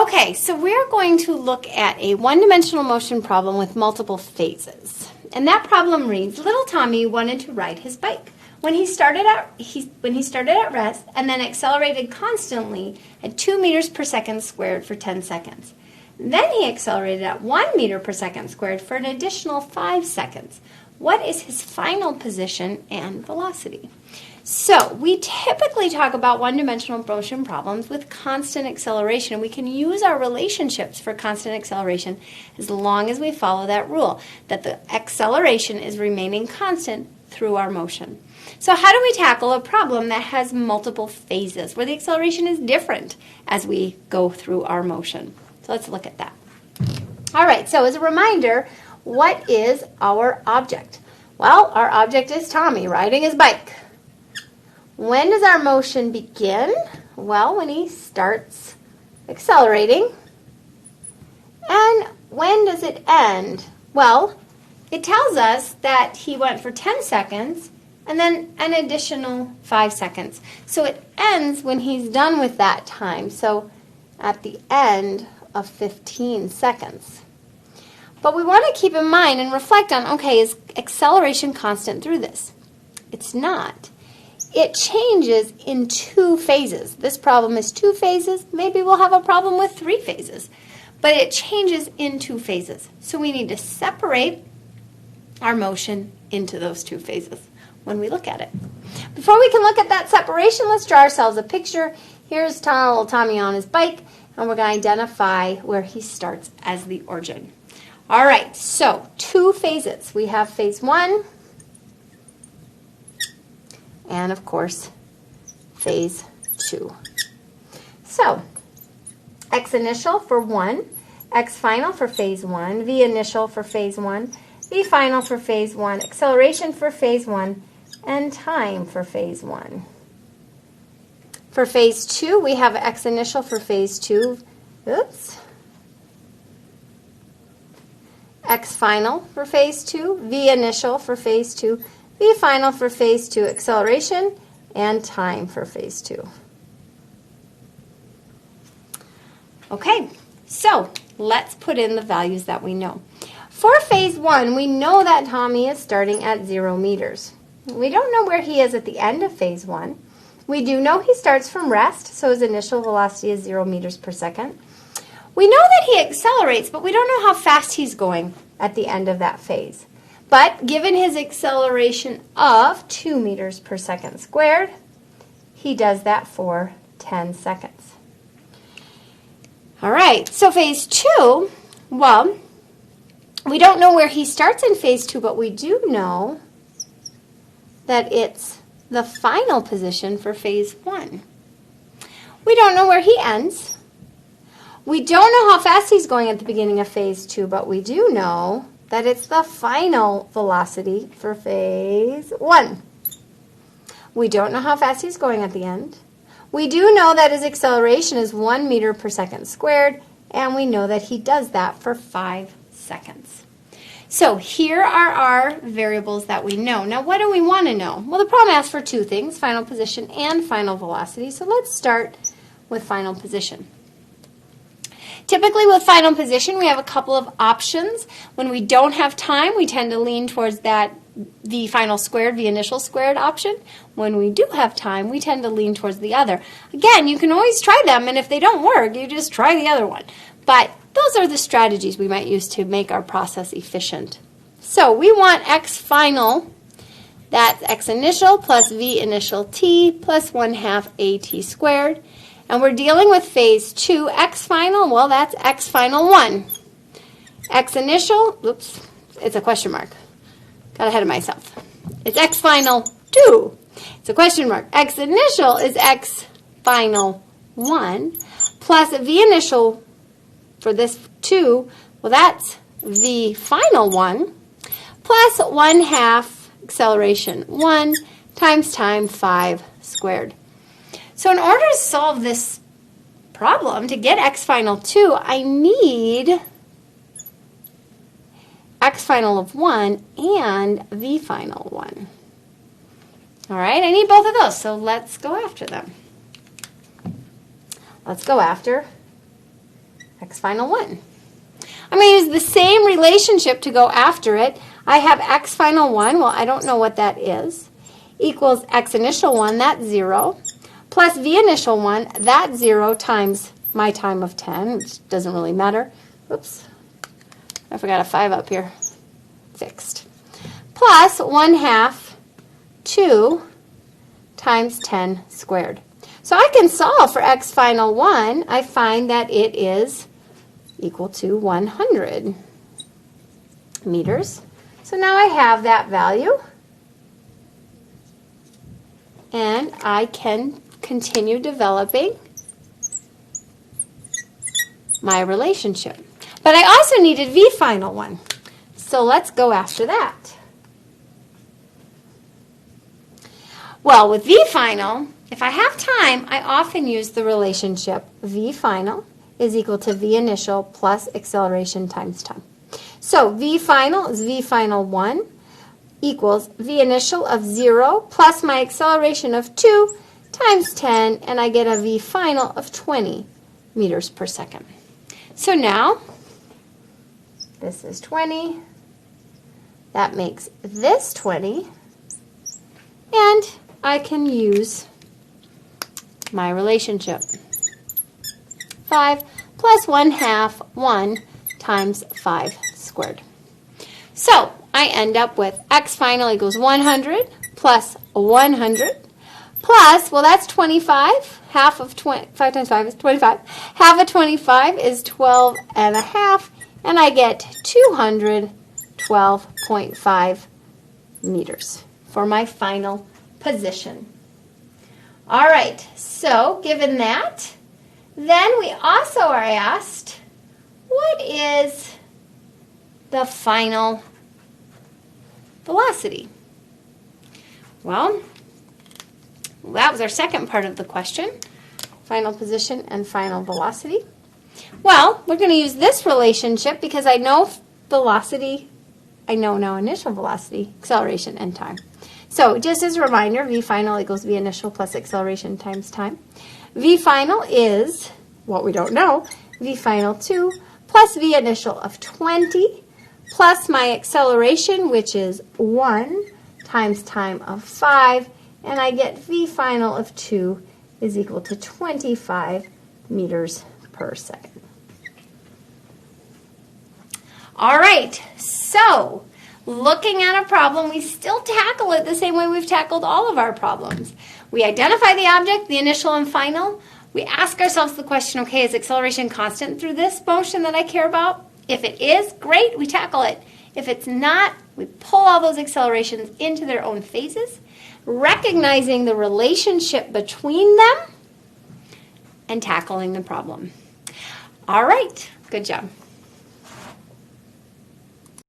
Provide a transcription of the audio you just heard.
Okay, so we're going to look at a one-dimensional motion problem with multiple phases. And that problem reads, little Tommy wanted to ride his bike. When he started at rest and then accelerated constantly at 2 meters per second squared for 10 seconds. Then he accelerated at 1 meter per second squared for an additional 5 seconds. What is his final position and velocity? So we typically talk about one-dimensional motion problems with constant acceleration. We can use our relationships for constant acceleration as long as we follow that rule, that the acceleration is remaining constant through our motion. So how do we tackle a problem that has multiple phases, where the acceleration is different as we go through our motion? So let's look at that. All right, so as a reminder, what is our object? Well, our object is Tommy riding his bike. When does our motion begin? Well, when he starts accelerating. And when does it end? Well, it tells us that he went for 10 seconds and then an additional 5 seconds. So it ends when he's done with that time. So at the end of 15 seconds. But we want to keep in mind and reflect on, okay, is acceleration constant through this? It's not. It changes in 2 phases. This problem is 2 phases. Maybe we'll have a problem with 3 phases. But it changes in 2 phases. So we need to separate our motion into those 2 phases when we look at it. Before we can look at that separation, let's draw ourselves a picture. Here's little Tommy on his bike, and we're going to identify where he starts as the origin. All right, so 2 phases. We have phase 1. And, of course, phase 2. So, X initial for 1, X final for phase 1, V initial for phase 1, V final for phase 1, acceleration for phase 1, and time for phase 1. For phase 2, we have X initial for phase 2, X final for phase 2, V initial for phase 2, V final for phase 2, acceleration, and time for phase 2. Okay, so let's put in the values that we know. For phase 1, we know that Tommy is starting at 0 meters. We don't know where he is at the end of phase 1. We do know he starts from rest, so his initial velocity is 0 meters per second. We know that he accelerates, but we don't know how fast he's going at the end of that phase. But given his acceleration of 2 meters per second squared, he does that for 10 seconds. All right, so phase 2, well, we don't know where he starts in phase 2, but we do know that it's the final position for phase 1. We don't know where he ends. We don't know how fast he's going at the beginning of phase 2, but we do know that it's the final velocity for phase 1. We don't know how fast he's going at the end. We do know that his acceleration is 1 meter per second squared, and we know that he does that for 5 seconds. So here are our variables that we know. Now what do we want to know? Well, the problem asks for 2 things, final position and final velocity. So let's start with final position. Typically with final position, we have a couple of options. When we don't have time, we tend to lean towards that V final squared, V initial squared option. When we do have time, we tend to lean towards the other. Again, you can always try them, and if they don't work, you just try the other one. But those are the strategies we might use to make our process efficient. So we want X final, that's X initial plus V initial t plus 1/2 AT squared. And we're dealing with phase 2, X final, well, that's X final 1. X initial, oops, it's a question mark. Got ahead of myself. It's X final 2. It's a question mark. X initial is X final 1 plus V initial for this 2, well, that's V final 1 plus 1/2 acceleration 1 times time 5 squared. So in order to solve this problem, to get X final 2, I need X final of 1 and V final 1. All right, I need both of those, so let's go after them. Let's go after x final 1. I'm going to use the same relationship to go after it. I have x final 1, well, I don't know what that is, equals x initial 1, that's 0, plus v initial 1, that's 0, times my time of 10, which doesn't really matter. Oops, I forgot a 5 up here. Fixed. Plus 1/2 2 times 10 squared. So I can solve for x final 1. I find that it is equal to 100 meters. So now I have that value, and I can continue developing my relationship. But I also needed v final 1. So let's go after that. Well, with v final, if I have time, I often use the relationship v final is equal to v initial plus acceleration times time. So v final is v final 1 equals v initial of 0 plus my acceleration of 2 times 10, and I get a v final of 20 meters per second. So now, this is 20, that makes this 20, and I can use my relationship. 5 plus 1/2, 1 times 5 squared. So I end up with x final equals 100 plus 100 plus, well, that's 25. Half of 5 times 5 is 25. Half of 25 is 12 and a half, and I get 212.5 meters for my final position. All right, so given that, then we also are asked, what is the final velocity? Well, that was our second part of the question, final position and final velocity. Well, we're going to use this relationship because I know velocity, I know now initial velocity, acceleration, and time. So just as a reminder, v final equals v initial plus acceleration times time. V final is, what we don't know, v final 2 plus v initial of 20 plus my acceleration, which is 1 times time of 5, and I get v final of 2 is equal to 25 meters per second. All right, so looking at a problem, we still tackle it the same way we've tackled all of our problems. We identify the object, the initial and final. We ask ourselves the question, okay, is acceleration constant through this motion that I care about? If it is, great, we tackle it. If it's not, we pull all those accelerations into their own phases, recognizing the relationship between them and tackling the problem. All right, good job.